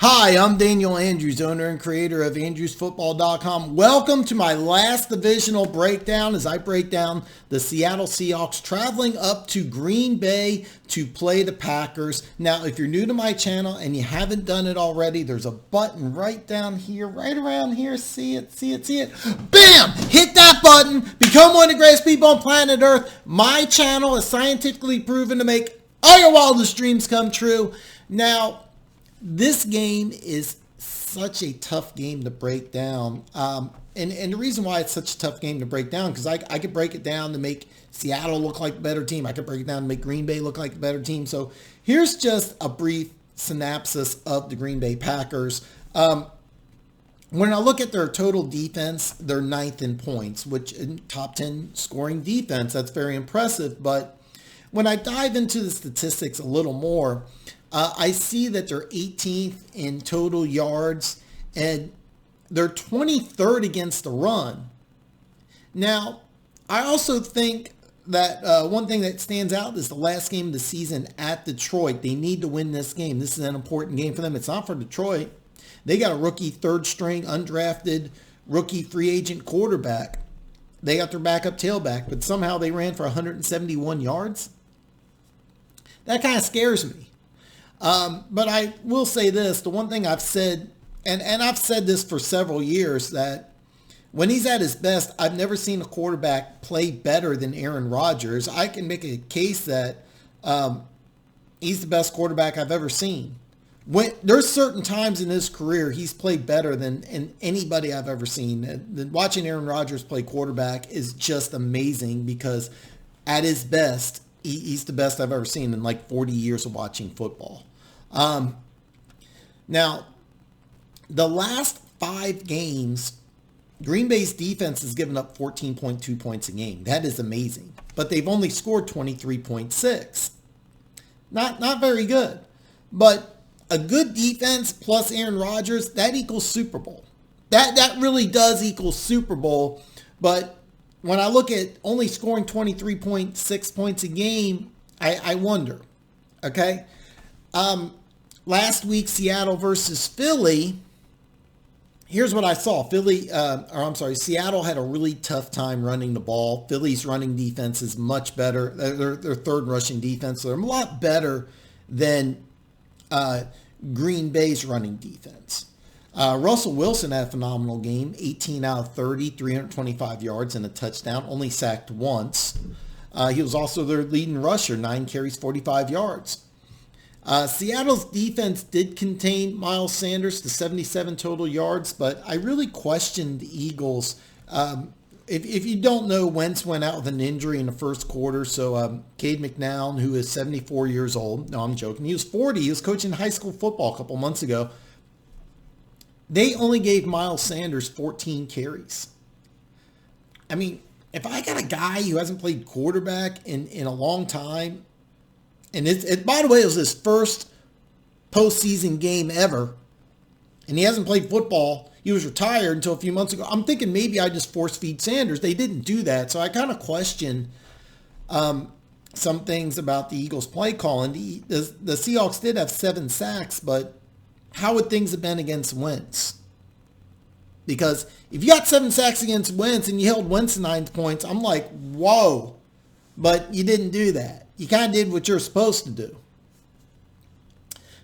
Hi, I'm Daniel Andrews, owner and creator of Andrewsfootball.com. Welcome to my last divisional breakdown as I break down the Seattle Seahawks traveling up to Green Bay to play the Packers. Now, if you're new to my channel and you haven't done it already, there's a button right down here, right around here. See it. Bam! Hit that button. Become one of the greatest people on planet Earth. My channel is scientifically proven to make all your wildest dreams come true. Now, this game is such a tough game to break down. And the reason why it's such a tough game to break down, because I could break it down to make Seattle look like a better team. I could break it down to make Green Bay look like a better team. So here's just a brief synopsis of the Green Bay Packers. When I look at their total defense, they're ninth in points, which in top 10 scoring defense, that's very impressive. But when I dive into the statistics a little more, I see that they're 18th in total yards and they're 23rd against the run. Now, I also think that one thing that stands out is the last game of the season at Detroit. They need to win this game. This is an important game for them. It's not for Detroit. They got a rookie third string, undrafted rookie free agent quarterback. They got their backup tailback, but somehow they ran for 171 yards. That kind of scares me. But I will say this, the one thing I've said, and I've said this for several years, that when he's at his best, I've never seen a quarterback play better than Aaron Rodgers. I can make a case that he's the best quarterback I've ever seen. There's certain times in his career he's played better than anybody I've ever seen. Watching Aaron Rodgers play quarterback is just amazing because at his best, he's the best I've ever seen in like 40 years of watching football. Now, the last 5 games, Green Bay's defense has given up 14.2 points a game. That is amazing. But they've only scored 23.6. Not very good. But a good defense plus Aaron Rodgers, that equals Super Bowl. That really does equal Super Bowl. But when I look at only scoring 23.6 points a game, I wonder. Okay? Last week, Seattle versus Philly, here's what I saw. Seattle had a really tough time running the ball. Philly's running defense is much better. Their third rushing defense, they're a lot better than Green Bay's running defense. Russell Wilson had a phenomenal game, 18 out of 30, 325 yards and a touchdown, only sacked once. He was also their leading rusher, 9 carries, 45 yards. Seattle's defense did contain Miles Sanders to 77 total yards, but I really questioned the Eagles. If you don't know, Wentz went out with an injury in the first quarter, so Cade McNown, who is 74 years old, no, I'm joking, he was 40, he was coaching high school football a couple months ago. They only gave Miles Sanders 14 carries. I mean, if I got a guy who hasn't played quarterback in a long time, and by the way, it was his first postseason game ever, and he hasn't played football. He was retired until a few months ago. I'm thinking maybe I just force-feed Sanders. They didn't do that, so I kind of question some things about the Eagles' play calling. The Seahawks did have 7 sacks, but how would things have been against Wentz? Because if you got 7 sacks against Wentz and you held Wentz to 9 points, I'm like, whoa. But you didn't do that. You kind of did what you're supposed to do.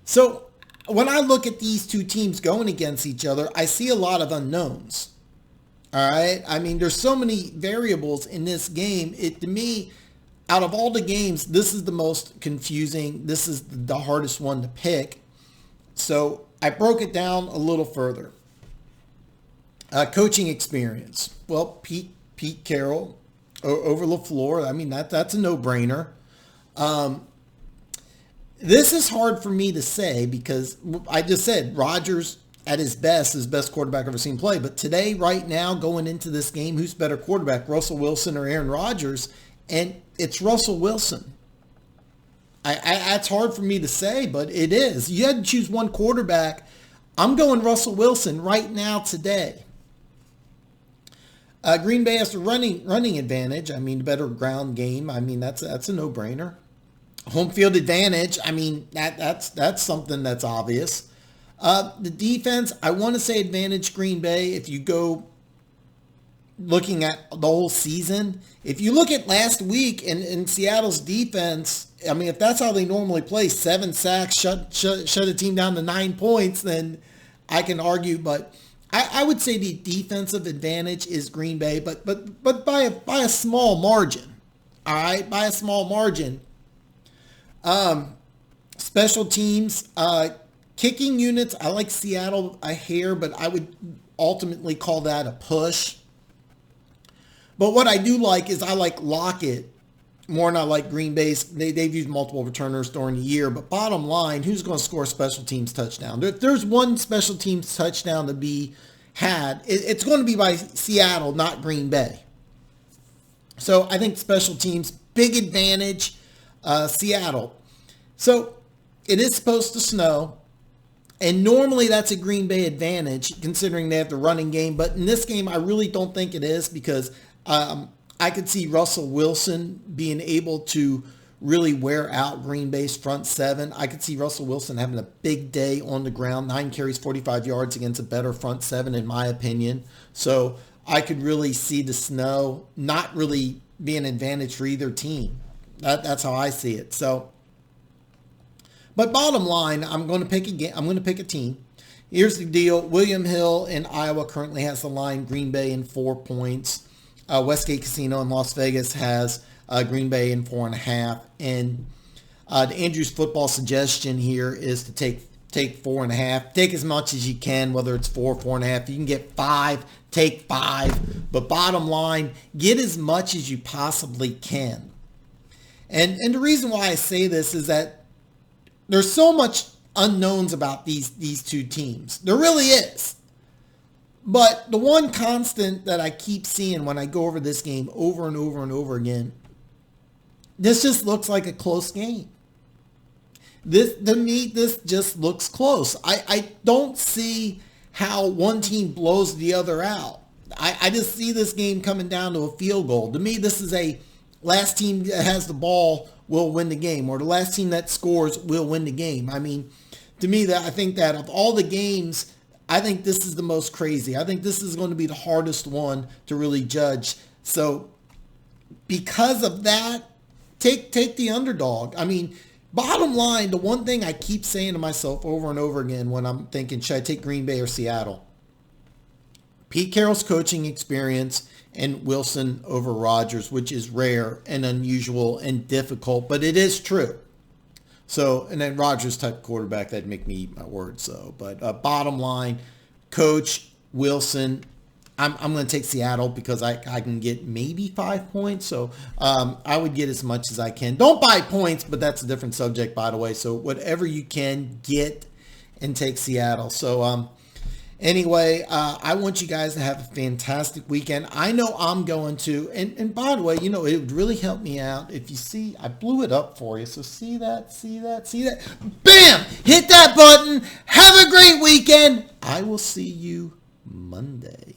So when I look at these two teams going against each other, I see a lot of unknowns. All right? I mean, there's so many variables in this game. To me, out of all the games, this is the most confusing. This is the hardest one to pick. So I broke it down a little further. Coaching experience. Well, Pete Carroll over LaFleur. I mean, that's a no-brainer. This is hard for me to say because I just said Rodgers at his best quarterback I've ever seen play. But today, right now, going into this game, who's better quarterback, Russell Wilson or Aaron Rodgers? And it's Russell Wilson. It's hard for me to say, but it is. You had to choose one quarterback. I'm going Russell Wilson right now today. Green Bay has the running advantage. I mean, better ground game. I mean, that's a no-brainer. Home field advantage. I mean, that's something that's obvious. The defense, I want to say advantage Green Bay if you go looking at the whole season. If you look at last week in Seattle's defense, I mean, if that's how they normally play, 7 sacks, shut a team down to 9 points, then I can argue. But I would say the defensive advantage is Green Bay, but by a small margin. All right, by a small margin. Special teams, kicking units, I like Seattle a hair, but I would ultimately call that a push. But what I do like is I like Lockett more than I like Green Bay. They've used multiple returners during the year. But bottom line, who's going to score a special teams touchdown? If there's one special teams touchdown to be had, it's going to be by Seattle, not Green Bay. So I think special teams, big advantage, Seattle. So it is supposed to snow. And normally that's a Green Bay advantage considering they have the running game. But in this game, I really don't think it is because I could see Russell Wilson being able to really wear out Green Bay's front seven. I could see Russell Wilson having a big day on the ground, 9 carries, 45 yards against a better front seven, in my opinion. So I could really see the snow not really be an advantage for either team. That's how I see it. So, but bottom line, I'm going to pick a team. Here's the deal. William Hill in Iowa currently has the line Green Bay in 4 points. Westgate Casino in Las Vegas has Green Bay in 4.5. And the Andrews football suggestion here is to take 4.5. Take as much as you can, whether it's 4.5. You can get 5, take 5. But bottom line, get as much as you possibly can. And the reason why I say this is that there's so much unknowns about these two teams. There really is. But the one constant that I keep seeing when I go over this game over and over and over again, this just looks like a close game. To me, this just looks close. I don't see how one team blows the other out. I just see this game coming down to a field goal. To me, this is a last team that has the ball will win the game, or the last team that scores will win the game. I mean, to me, I think that of all the games, I think this is the most crazy. I think this is going to be the hardest one to really judge. So because of that, take the underdog. I mean, bottom line, the one thing I keep saying to myself over and over again when I'm thinking, should I take Green Bay or Seattle? Pete Carroll's coaching experience and Wilson over Rodgers, which is rare and unusual and difficult, but it is true. So, and then Rodgers type quarterback, that'd make me eat my words. So, but bottom line, coach Wilson, I'm going to take Seattle because I can get maybe 5 points. So I would get as much as I can. Don't buy points, but that's a different subject, by the way. So whatever you can get and take Seattle. So anyway, I want you guys to have a fantastic weekend. I know I'm going to. And by the way, you know, it would really help me out if you see, I blew it up for you. So see that. Bam! Hit that button. Have a great weekend. I will see you Monday.